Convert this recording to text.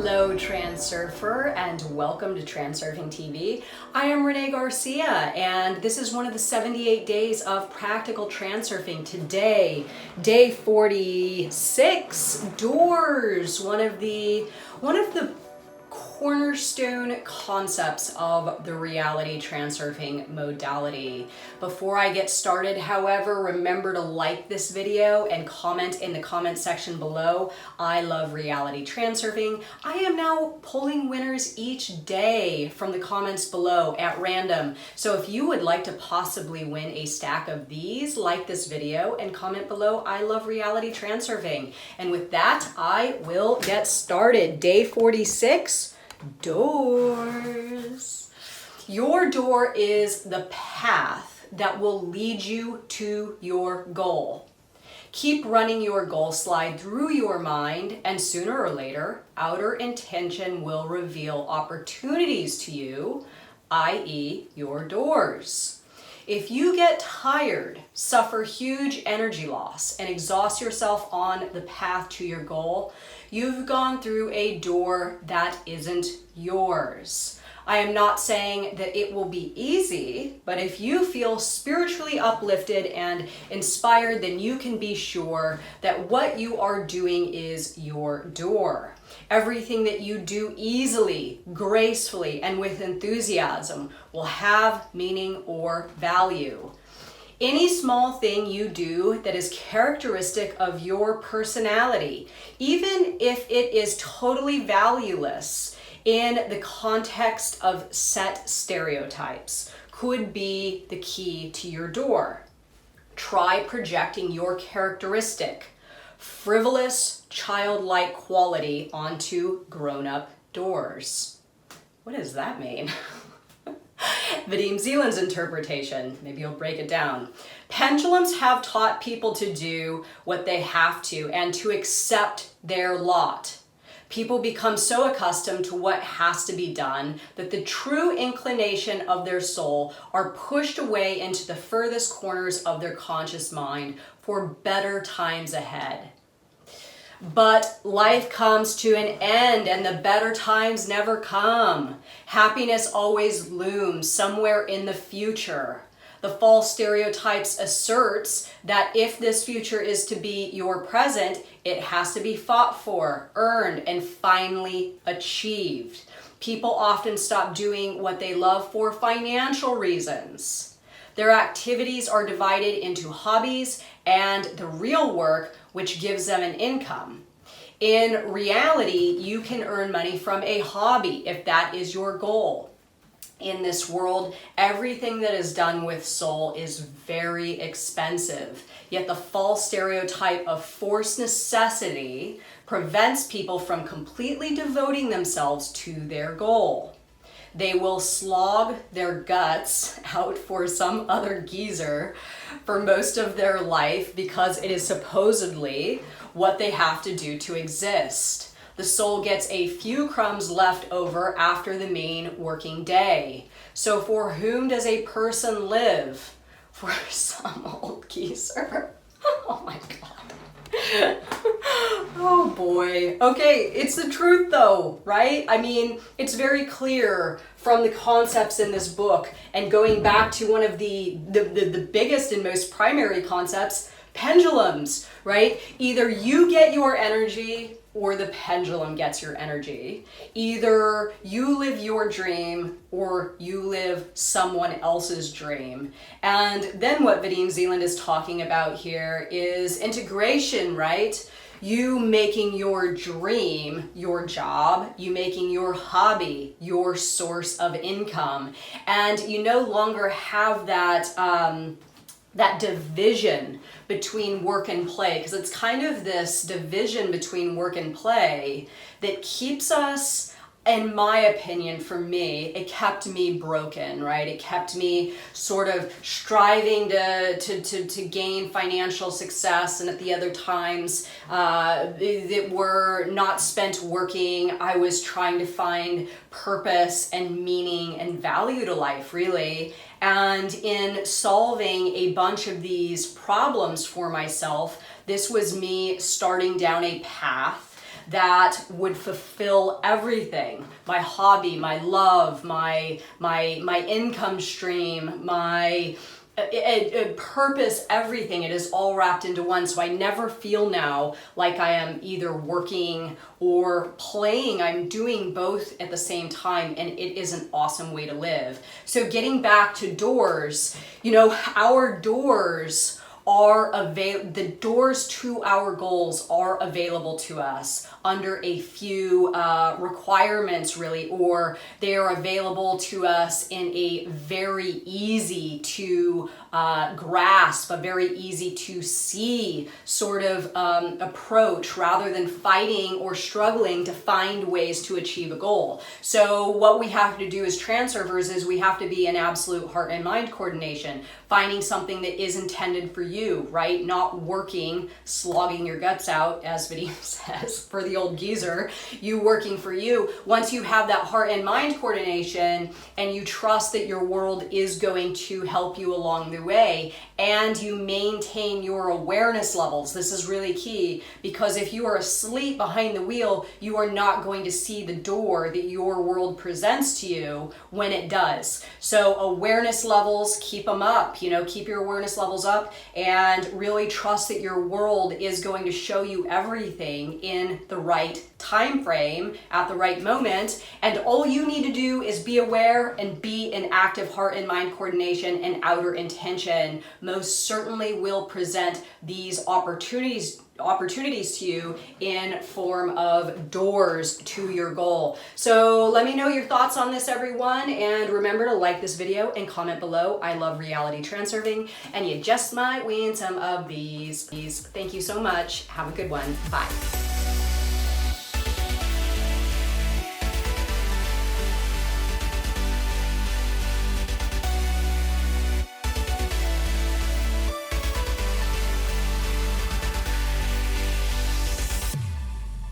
Hello Transurfer and welcome to TransurfingTV. I am Renee Garcia and this is one of the 78 days of practical transurfing. Today, day 46, doors, one of the cornerstone concepts of the reality transurfing modality. Before I get started, however, remember to like this video and comment in the comment section below. I love reality transurfing. I am now pulling winners each day from the comments below at random. So if you would like to possibly win a stack of these, like this video and comment below. I love reality transurfing. And with that, I will get started. Day 46. Doors. Your door is the path that will lead you to your goal. Keep running your goal slide through your mind, and sooner or later, outer intention will reveal opportunities to you, i.e., your doors. If you get tired, suffer huge energy loss, and exhaust yourself on the path to your goal, you've gone through a door that isn't yours. I am not saying that it will be easy, but if you feel spiritually uplifted and inspired, then you can be sure that what you are doing is your door. Everything that you do easily, gracefully, and with enthusiasm will have meaning or value. Any small thing you do that is characteristic of your personality, even if it is totally valueless in the context of set stereotypes, could be the key to your door. Try projecting your characteristic, frivolous, childlike quality onto grown-up doors. What does that mean? Vadim Zeland's interpretation, maybe you'll break it down. Pendulums have taught people to do what they have to and to accept their lot. People become so accustomed to what has to be done that the true inclination of their soul are pushed away into the furthest corners of their conscious mind for better times ahead. But life comes to an end and the better times never come. Happiness always looms somewhere in the future. The false stereotypes asserts that if this future is to be your present, it has to be fought for, earned, and finally achieved. People often stop doing what they love for financial reasons. Their activities are divided into hobbies and the real work, which gives them an income. In reality, you can earn money from a hobby if that is your goal. In this world, everything that is done with soul is very expensive. Yet the false stereotype of forced necessity prevents people from completely devoting themselves to their goal. They will slog their guts out for some other geezer for most of their life because it is supposedly what they have to do to exist. The soul gets a few crumbs left over after the main working day. So for whom does a person live? For some old geezer. Oh my God. Oh boy. Okay, it's the truth though, right? I mean, it's very clear from the concepts in this book, and going back to one of the biggest and most primary concepts, pendulums, right? Either you get your energy or the pendulum gets your energy. Either you live your dream or you live someone else's dream. And then what Vadim Zeland is talking about here is integration, right? You making your dream your job, you making your hobby your source of income. And you no longer have that division between work and play, because it's kind of this division between work and play that keeps us, in my opinion, for me, it kept me broken, right? It kept me sort of striving to gain financial success, and at the other times that were not spent working, I was trying to find purpose and meaning and value to life, really. And in solving a bunch of these problems for myself, this was me starting down a path that would fulfill everything. My hobby, my love, my income stream, my purpose, everything. It is all wrapped into one. So I never feel now like I am either working or playing. I'm doing both at the same time, and it is an awesome way to live. So getting back to doors, you know, our doors are the doors to our goals are available to us under a few requirements, really, or they are available to us in a very easy to grasp, a very easy to see sort of approach, rather than fighting or struggling to find ways to achieve a goal. So what we have to do as transurfers is we have to be in absolute heart and mind coordination, finding something that is intended for you, right? Not working, slogging your guts out, as Vadim says, for the old geezer, you working for you. Once you have that heart and mind coordination and you trust that your world is going to help you along the way, and you maintain your awareness levels. This is really key, because if you are asleep behind the wheel, you are not going to see the door that your world presents to you when it does. So awareness levels, keep them up, you know, keep your awareness levels up, and really trust that your world is going to show you everything in the right time frame at the right moment. And all you need to do is be aware and be in active heart and mind coordination, and outer intention most certainly will present these opportunities to you in form of doors to your goal. So let me know your thoughts on this, everyone, and remember to like this video and comment below. I love reality transurfing, and you just might win some of these. Thank you so much. Have a good one. Bye.